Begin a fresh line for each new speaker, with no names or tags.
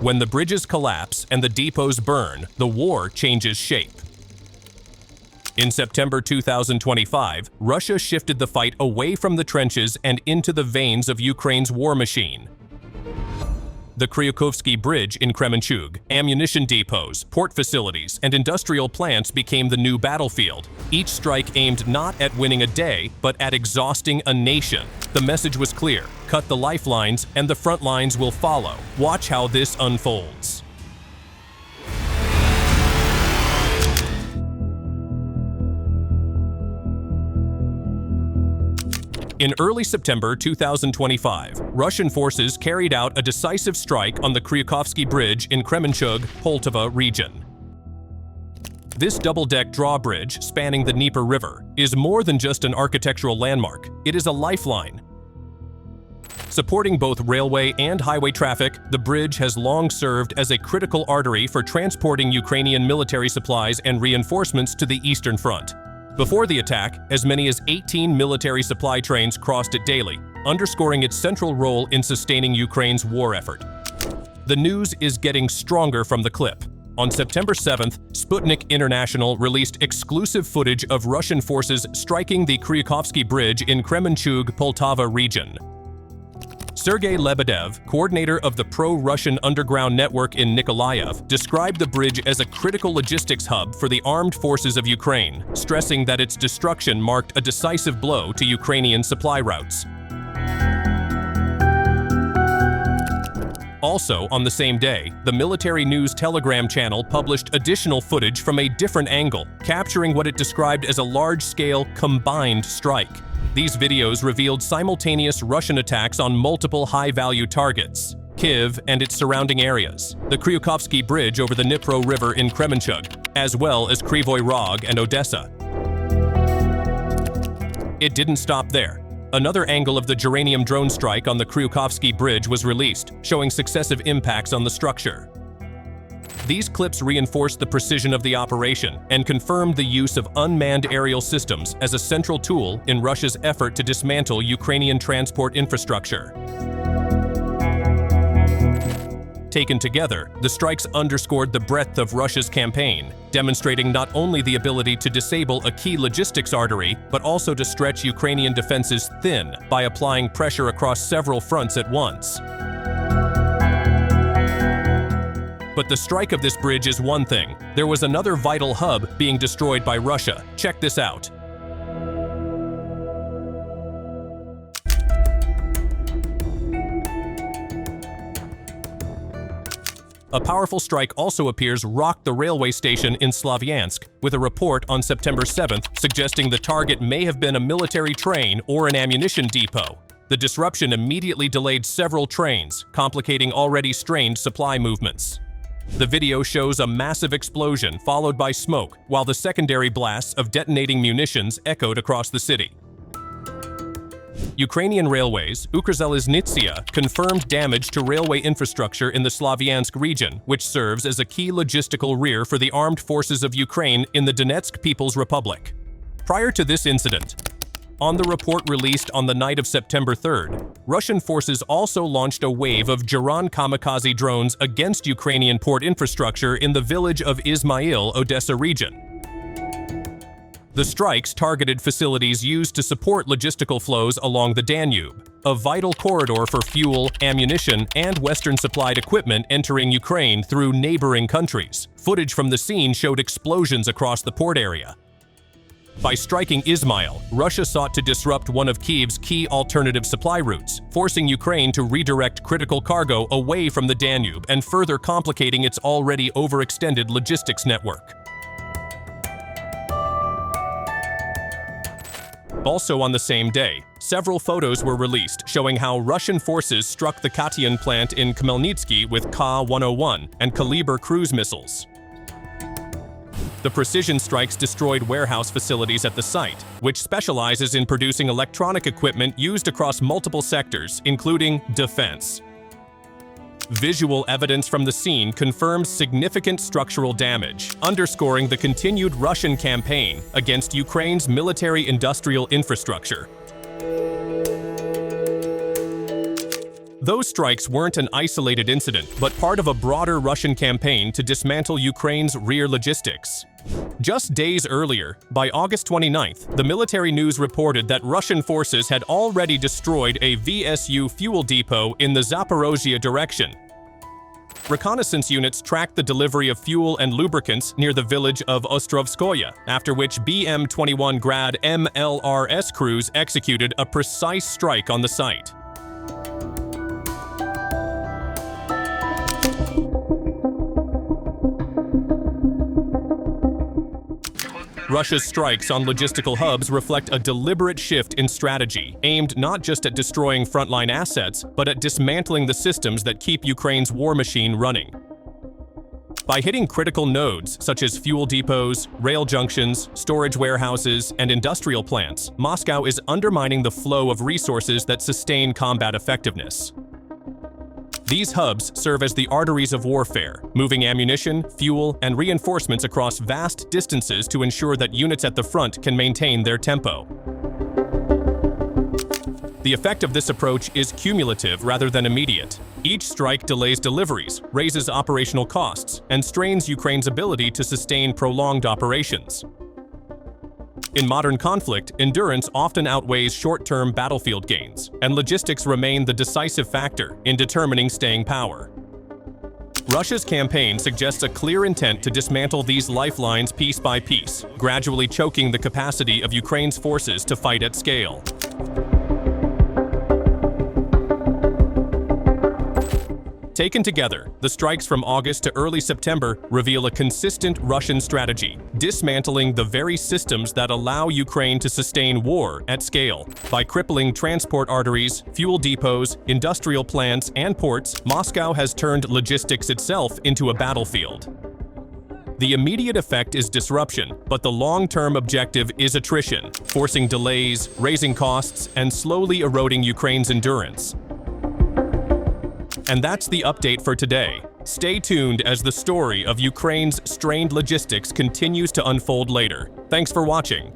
When the bridges collapse and the depots burn, the war changes shape. In September 2025, Russia shifted the fight away from the trenches and into the veins of Ukraine's war machine. The Kryukovsky Bridge in Kremenchug, ammunition depots, port facilities, and industrial plants became the new battlefield. Each strike aimed not at winning a day, but at exhausting a nation. The message was clear: cut the lifelines, and the front lines will follow. Watch how this unfolds. In early September 2025, Russian forces carried out a decisive strike on the Kryukovsky Bridge in Kremenchug, Poltava region. This double-deck drawbridge spanning the Dnieper River is more than just an architectural landmark. It is a lifeline. Supporting both railway and highway traffic, the bridge has long served as a critical artery for transporting Ukrainian military supplies and reinforcements to the Eastern Front. Before the attack, as many as 18 military supply trains crossed it daily, underscoring its central role in sustaining Ukraine's war effort. The news is getting stronger from the clip. On September 7th, Sputnik International released exclusive footage of Russian forces striking the Kryukovsky Bridge in Kremenchug, Poltava region. Sergei Lebedev, coordinator of the pro-Russian underground network in Nikolaev, described the bridge as a critical logistics hub for the armed forces of Ukraine, stressing that its destruction marked a decisive blow to Ukrainian supply routes. Also, on the same day, the military news Telegram channel published additional footage from a different angle, capturing what it described as a large-scale, combined strike. These videos revealed simultaneous Russian attacks on multiple high-value targets: Kyiv and its surrounding areas, the Kryukovsky Bridge over the Dnipro River in Kremenchug, as well as Kryvyi Rog and Odessa. It didn't stop there. Another angle of the geranium drone strike on the Kryukovsky Bridge was released, showing successive impacts on the structure. These clips reinforced the precision of the operation and confirmed the use of unmanned aerial systems as a central tool in Russia's effort to dismantle Ukrainian transport infrastructure. Taken together, the strikes underscored the breadth of Russia's campaign, demonstrating not only the ability to disable a key logistics artery, but also to stretch Ukrainian defenses thin by applying pressure across several fronts at once. But the strike of this bridge is one thing. There was another vital hub being destroyed by Russia. Check this out. A powerful strike also appears rocked the railway station in Slavyansk, with a report on September 7th suggesting the target may have been a military train or an ammunition depot. The disruption immediately delayed several trains, complicating already strained supply movements. The video shows a massive explosion followed by smoke, while the secondary blasts of detonating munitions echoed across the city. Ukrainian Railways, Ukrzaliznytsia, confirmed damage to railway infrastructure in the Slavyansk region, which serves as a key logistical rear for the armed forces of Ukraine in the Donetsk People's Republic. Prior to this incident, on the report released on the night of September 3rd, Russian forces also launched a wave of Geran kamikaze drones against Ukrainian port infrastructure in the village of Izmail, Odessa region. The strikes targeted facilities used to support logistical flows along the Danube, a vital corridor for fuel, ammunition, and Western-supplied equipment entering Ukraine through neighboring countries. Footage from the scene showed explosions across the port area. By striking Izmail, Russia sought to disrupt one of Kyiv's key alternative supply routes, forcing Ukraine to redirect critical cargo away from the Danube and further complicating its already overextended logistics network. Also on the same day, several photos were released showing how Russian forces struck the Katyn plant in Khmelnytskyi with Ka-101 and Kaliber cruise missiles. The precision strikes destroyed warehouse facilities at the site, which specializes in producing electronic equipment used across multiple sectors, including defense. Visual evidence from the scene confirms significant structural damage, underscoring the continued Russian campaign against Ukraine's military-industrial infrastructure. Those strikes weren't an isolated incident, but part of a broader Russian campaign to dismantle Ukraine's rear logistics. Just days earlier, by August 29th, the military news reported that Russian forces had already destroyed a VSU fuel depot in the Zaporozhye direction. Reconnaissance units tracked the delivery of fuel and lubricants near the village of Ostrovskoye, after which BM-21 Grad MLRS crews executed a precise strike on the site. Russia's strikes on logistical hubs reflect a deliberate shift in strategy, aimed not just at destroying frontline assets, but at dismantling the systems that keep Ukraine's war machine running. By hitting critical nodes such as fuel depots, rail junctions, storage warehouses, and industrial plants, Moscow is undermining the flow of resources that sustain combat effectiveness. These hubs serve as the arteries of warfare, moving ammunition, fuel, and reinforcements across vast distances to ensure that units at the front can maintain their tempo. The effect of this approach is cumulative rather than immediate. Each strike delays deliveries, raises operational costs, and strains Ukraine's ability to sustain prolonged operations. In modern conflict, endurance often outweighs short-term battlefield gains, and logistics remain the decisive factor in determining staying power. Russia's campaign suggests a clear intent to dismantle these lifelines piece by piece, gradually choking the capacity of Ukraine's forces to fight at scale. Taken together, the strikes from August to early September reveal a consistent Russian strategy, dismantling the very systems that allow Ukraine to sustain war at scale. By crippling transport arteries, fuel depots, industrial plants, and ports, Moscow has turned logistics itself into a battlefield. The immediate effect is disruption, but the long-term objective is attrition, forcing delays, raising costs, and slowly eroding Ukraine's endurance. And that's the update for today. Stay tuned as the story of Ukraine's strained logistics continues to unfold later. Thanks for watching.